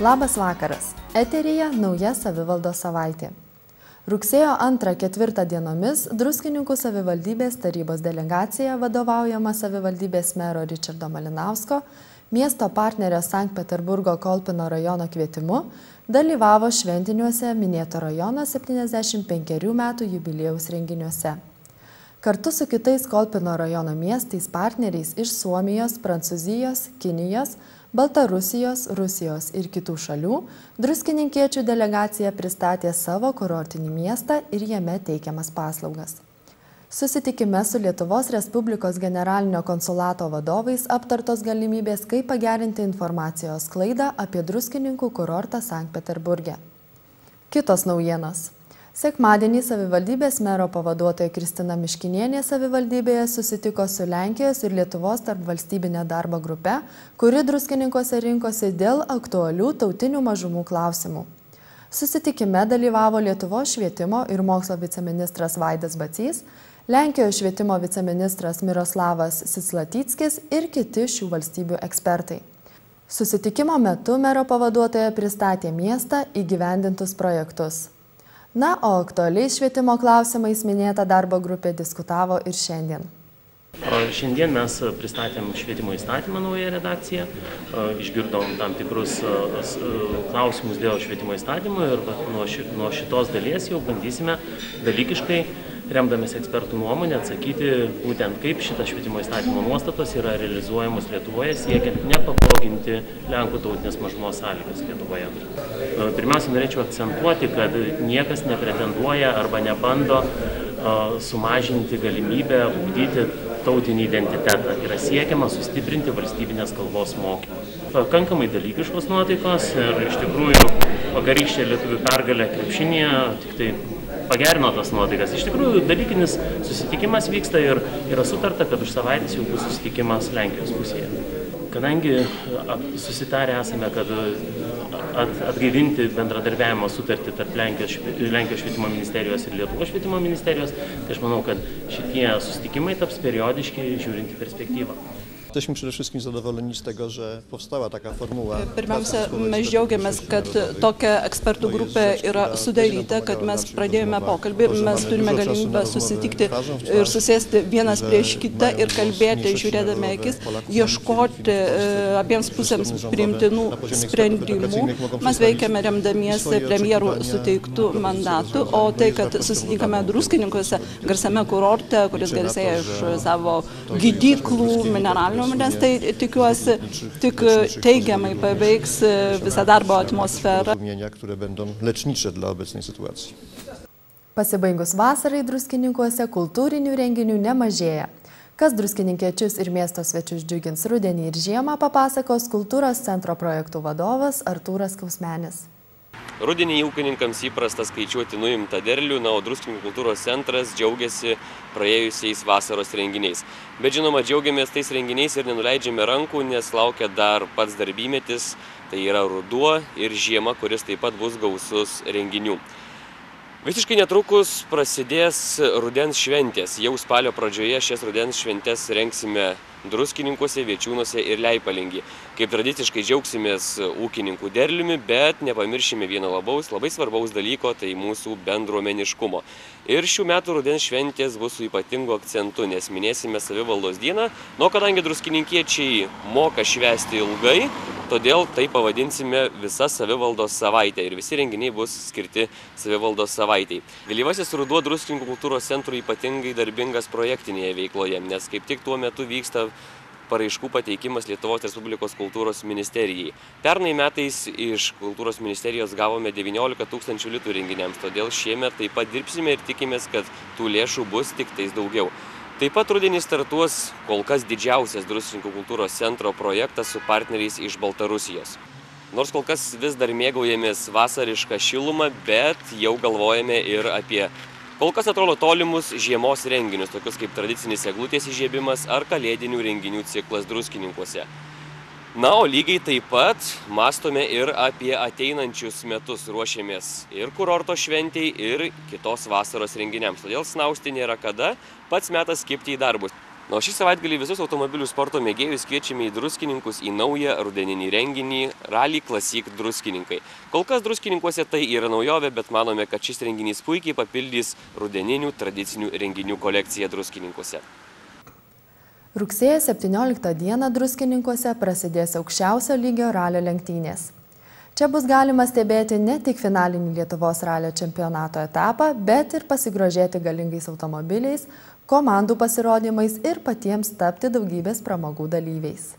Labas vakaras. Eteryje nauja savivaldos savaitė. Rugsėjo 2–4 dienomis Druskininkų savivaldybės tarybos delegacija vadovaujama savivaldybės mero Ričardo Malinausko, miesto partnerio Sankt Peterburgo Kolpino rajono kvietimu dalyvavo šventiniuose minėto rajono 75 metų jubiliejaus renginiuose. Kartu su kitais Kolpino rajono miestais partneriais iš Suomijos, Prancūzijos, Kinijos, Baltarusijos, Rusijos ir kitų šalių, druskininkiečių delegacija pristatė savo kurortinį miestą ir jame teikiamas paslaugas. Susitikime su Lietuvos Respublikos generalinio konsulato vadovais aptartos galimybės, kaip pagerinti informacijos sklaidą apie druskininkų kurortą Sankt Peterburge. Kitos naujienos. Sekmadienį savivaldybės mero pavaduotoja Kristina Miškinienė savivaldybėje susitiko su Lenkijos ir Lietuvos tarpvalstybinė darbo grupe, kuri druskininkuose rinkosi dėl aktualių tautinių mažumų klausimų. Susitikime dalyvavo Lietuvos švietimo ir mokslo viceministras Vaidas Bacys, Lenkijos švietimo viceministras Miroslavas Sislatyckis ir kiti šių valstybių ekspertai. Susitikimo metu mero pavaduotoja pristatė miestą įgyvendintus projektus. Na, o aktualiais švietimo klausimais minėta darbo grupė diskutavo ir šiandien. Šiandien mes pristatėm švietimo įstatymą naują redakciją, išgirdom tam tikrus klausimus dėl švietimo įstatymo ir nuo šitos dalies jau bandysime dalykiškai, remdamės ekspertų nuomonę, atsakyti būtent kaip šitas švietimo įstatymo nuostatos yra realizuojamos Lietuvoje, siekiant nepabloginti Lenkų tautinės mažumos sąlygas Lietuvoje. Pirmiausia, norėčiau akcentuoti, kad niekas nepretenduoja arba nebando sumažinti galimybę ugdyti tautinį identitetą. Yra siekiama sustiprinti valstybinės kalbos mokymą. Pakankamai dalykiškos nuotaikos ir iš tikrųjų vakarykštė lietuvių pergalė krepšinėje tik tai pagerino tas nuotaikas. Iš tikrųjų, dalykinis susitikimas vyksta ir yra sutarta, kad už savaitės jau bus susitikimas Lenkijos pusėje. Kadangi susitarę esame, kad atgaivinti bendradarbiavimo sutartį tarp Lenkijos švietimo ministerijos ir Lietuvos švietimo ministerijos, tai aš manau, kad šitie susitikimai taps periodiški žiūrint į perspektyvą. Jesteśmy przede wszystkim zadowoleni z tego, że powstała taka formuła. Pirmiausia, mes džiaugiamės, kad tokia ekspertų grupė yra sudaryta, kad mes pradėjome pokalbį, mes turime galimybę susitikti ir susėsti vienas prieš kitą ir kalbėti, žiūrėdami akis, ieškoti abiems pusėms priimtinų sprendimų. Mes veikiame remdamiesi premjerų suteiktų mandatų, o tai, kad susitikame Druskininkuose, garsame kurorte, kuris garsėja iš savo gydyklų, mineralinių, nes tai tikiuosi tik teigiamai paveiks visą darbo atmosferą. Pasibaigus vasarai druskininkuose kultūrinių renginių nemažėja. Kas druskininkiečius ir miesto svečius džiugins rudenį ir žiemą, papasakos kultūros centro projektų vadovas Artūras Kausmenis. Rudenį ūkininkams įprasta skaičiuoti nuimtą derlių, o Druskininkų kultūros centras džiaugiasi praėjusiais vasaros renginiais. Bet žinoma, džiaugiamės tais renginiais ir nenuleidžiame rankų, nes laukia dar pats darbymetis, tai yra ruduo ir žiema, kuris taip pat bus gausus renginių. Visiškai netrukus prasidės rudens šventės. Jau spalio pradžioje šias rudens šventės rengsime Druskininkuose, Viečiūnuose ir Leipalingy. Kaip tradiciškai džiaugsimės ūkininkų derliumi, bet nepamiršime vieno labai svarbaus dalyko, tai mūsų bendruomeniškumo. Ir šių metų rudens šventės bus su ypatingu akcentu, nes minėsime savivaldos dieną, kadangi druskininkiečiai moka švęsti ilgai, todėl tai pavadinsime visa savivaldos savaitė ir visi renginiai bus skirti savivaldos savaitei. Vėlyvasis ruduo Druskininkų kultūros centrų ypatingai darbingas projektinėje veikloje, nes kaip tik tuo metu vyksta paraiškų pateikimas Lietuvos Respublikos kultūros ministerijai. Pernai metais iš kultūros ministerijos gavome 19 000 litų renginiams, todėl šiemet taip pat dirbsime ir tikimės, kad tų lėšų bus tik tais daugiau. Taip pat rudenį startuos kol kas didžiausias Druskininkų kultūros centro projektas su partneriais iš Baltarusijos. Nors kol kas vis dar mėgaujamės vasarišką šilumą, bet jau galvojame ir apie kol kas atrodo tolimus žiemos renginius, tokius kaip tradicinis eglutės įžiebimas ar kalėdinių renginių ciklas Druskininkuose. O lygiai taip pat mąstome ir apie ateinančius metus, ruošiamės ir kurorto šventei, ir kitos vasaros renginiams. Todėl snausti nėra kada, pats metas kibti į darbus. Na, o šį savaitgalį visus automobilių sporto mėgėjus kviečiame į Druskininkus į naują rudeninį renginį Rally Classic Druskininkai. Kol kas Druskininkuose tai yra naujovė, bet manome, kad šis renginys puikiai papildys rudeninių tradicinių renginių kolekciją Druskininkuose. Rugsėjo 17 dieną Druskininkuose prasidės aukščiausio lygio ralio lenktynės. Čia bus galima stebėti ne tik finalinį Lietuvos ralio čempionato etapą, bet ir pasigrožėti galingais automobiliais, komandų pasirodymais ir patiems tapti daugybės pramogų dalyviais.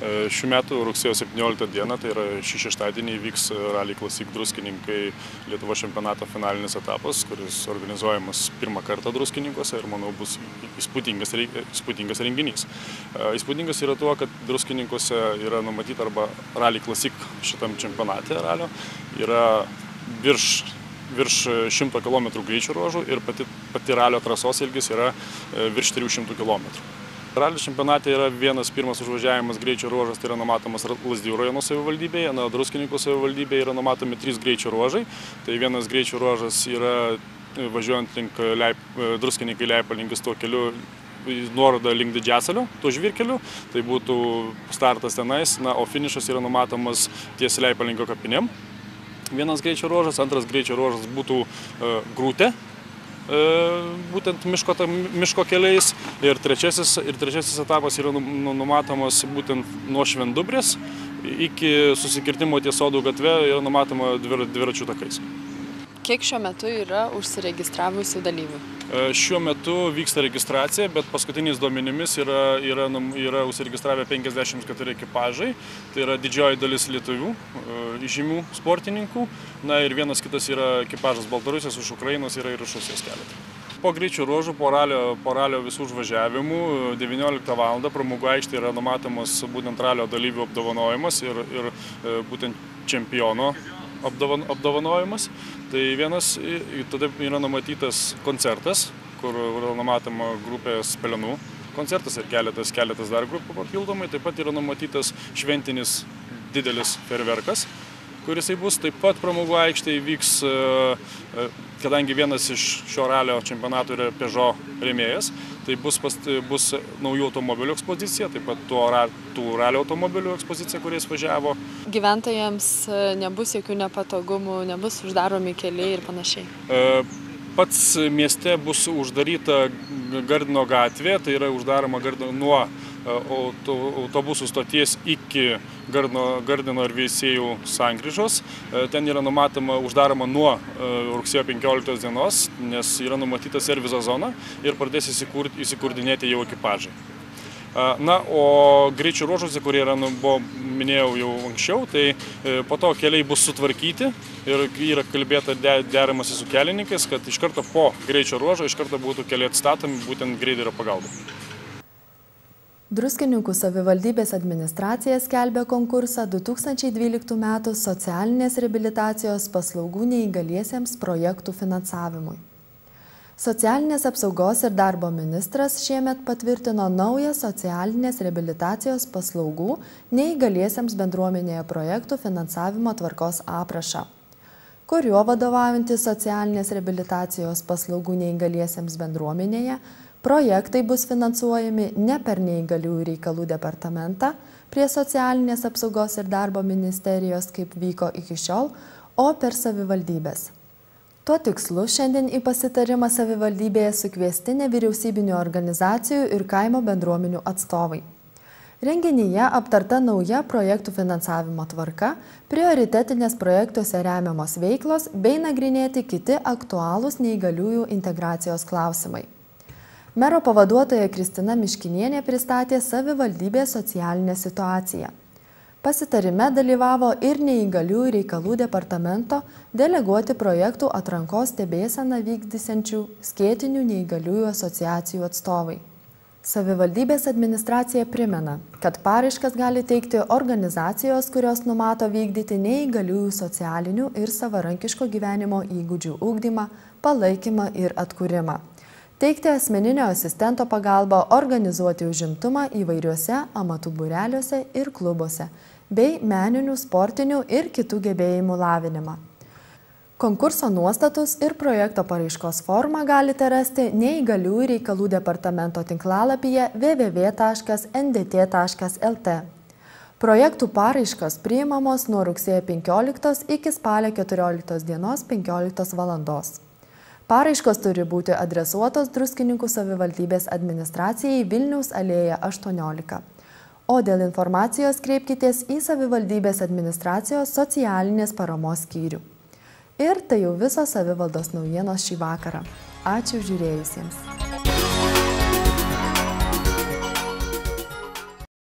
Šių metų rugsėjo 17 dieną, tai yra šį šeštadienį, įvyks Rally Classic Druskininkai Lietuvos čempionato finalinis etapas, kuris organizuojamas pirmą kartą Druskininkuose ir, manau, bus įspūdingas renginys. Įspūdingas yra tuo, kad Druskininkuose yra numatyta arba Rally Classic šitam čempionate ralio, yra virš 100 km greičio ruožų ir pati ralio trasos ilgis yra virš 300 km. Ralio čempionate yra pirmas užvažiavimas greičio ruožas, tai yra numatomas Lazdijų rajono savivaldybėje, na, Druskininkų savivaldybėje yra numatomi 3 greičio ruožai. Tai vienas greičio ruožas yra važiuojant link Druskininkai Leipalingis tuo keliu, nuoroda link Didžiasalio, tuo žvyrkeliu, tai būtų startas tenais, na, o finišas yra numatomas ties Leipalingio kapinėm. Vienas greičio ruožas, antras greičio ruožas būtų Grūtė, būtent miško keliais, ir trečiasis etapas yra numatomas būtent nuo Švendubrės iki susikirtimo ties Sodų gatve yra numatoma dviračių takais. Kiek šiuo metu yra užsiregistravusių dalyvių? Šiuo metu vyksta registracija, bet paskutiniais duomenimis yra užsiregistravę 54 ekipažai. Tai yra didžioji dalis lietuvių, žymių sportininkų. Na ir vienas kitas yra ekipažas Baltarusijos, iš Ukrainos yra ir iš Rusijos keletą. Po greičių ruožų, po ralio visų užvažiavimų 19 val. Pramogų aikštėje yra numatomas būtent ralio dalyvių apdovanojimas ir būtent čempiono apdovanojimas. Tai vienas, tada yra numatytas koncertas, kur yra numatoma grupės Pelenų koncertas ir keletas dar grupų papildomai. Taip pat yra numatytas šventinis didelis fejerverkas, kuris bus. Taip pat pramogų aikštėje vyks, kadangi vienas iš šio ralio čempionato yra Peugeot rėmėjas, tai bus naujų automobilių ekspozicija, taip pat tų ralio automobilių ekspozicija, kuriais važiavo. Gyventojams nebus jokių nepatogumų, nebus uždaromi keliai ir panašiai? Pats mieste bus uždaryta Gardino gatvė, tai yra uždaroma nuo autobusų stoties iki Gardino ir Veisiejų sankryžos. Ten yra uždaroma nuo rugsėjo 15 dienos, nes yra numatyta servizo zona ir pradės įsikurdinėti jau ekipažai. Na, o greičių ruožuose, kurie minėjau jau anksčiau, tai po to keliai bus sutvarkyti ir yra kalbėta deramasi su kelininkais, kad iš karto po greičio ruožo iš karto būtų keliai atstatomi būtent greiderio pagalba. Druskininkų savivaldybės administracija skelbia konkursą 2012 metų socialinės reabilitacijos paslaugų neįgaliesiems projektų finansavimui. Socialinės apsaugos ir darbo ministras šiemet patvirtino naują socialinės reabilitacijos paslaugų neįgaliesiems bendruomenėje projektų finansavimo tvarkos aprašą, kuriuo vadovaujantis socialinės reabilitacijos paslaugų neįgaliesiems bendruomenėje projektai bus finansuojami ne per neįgaliųjų reikalų departamentą prie socialinės apsaugos ir darbo ministerijos, kaip vyko iki šiol, o per savivaldybės. Tuo tikslu šiandien į pasitarimą savivaldybėje sukviesti nevyriausybinių organizacijų ir kaimo bendruomenių atstovai. Renginyje aptarta nauja projektų finansavimo tvarka, prioritetinės projektuose remiamos veiklos bei nagrinėti kiti aktualūs neįgaliųjų integracijos klausimai. Mero pavaduotoja Kristina Miškinienė pristatė savivaldybės socialinę situaciją. Pasitarime dalyvavo ir neįgaliųjų reikalų departamento deleguoti projektų atrankos stebėseną vykdysiančių skėtinių neįgaliųjų asociacijų atstovai. Savivaldybės administracija primena, kad paraiškas gali teikti organizacijos, kurios numato vykdyti neįgaliųjų socialinių ir savarankiško gyvenimo įgūdžių ugdymą, palaikymą ir atkūrimą. Teikti asmeninio asistento pagalbą, organizuoti užimtumą įvairiuose amatų būreliuose ir klubuose, bei meninių, sportinių ir kitų gebėjimų lavinimą. Konkurso nuostatus ir projekto paraiškos formą galite rasti Neįgaliųjų reikalų departamento tinklalapyje www.ndt.lt. Projektų paraiškos priimamos nuo rugsėjo 15 iki spalio 14 dienos 15 valandos. Paraiškos turi būti adresuotos Druskininkų savivaldybės administracijai Vilniaus alėja 18. O dėl informacijos kreipkitės į savivaldybės administracijos socialinės paramos skyrių. Ir tai jau visos savivaldos naujienos šį vakarą. Ačiū žiūrėjusiems.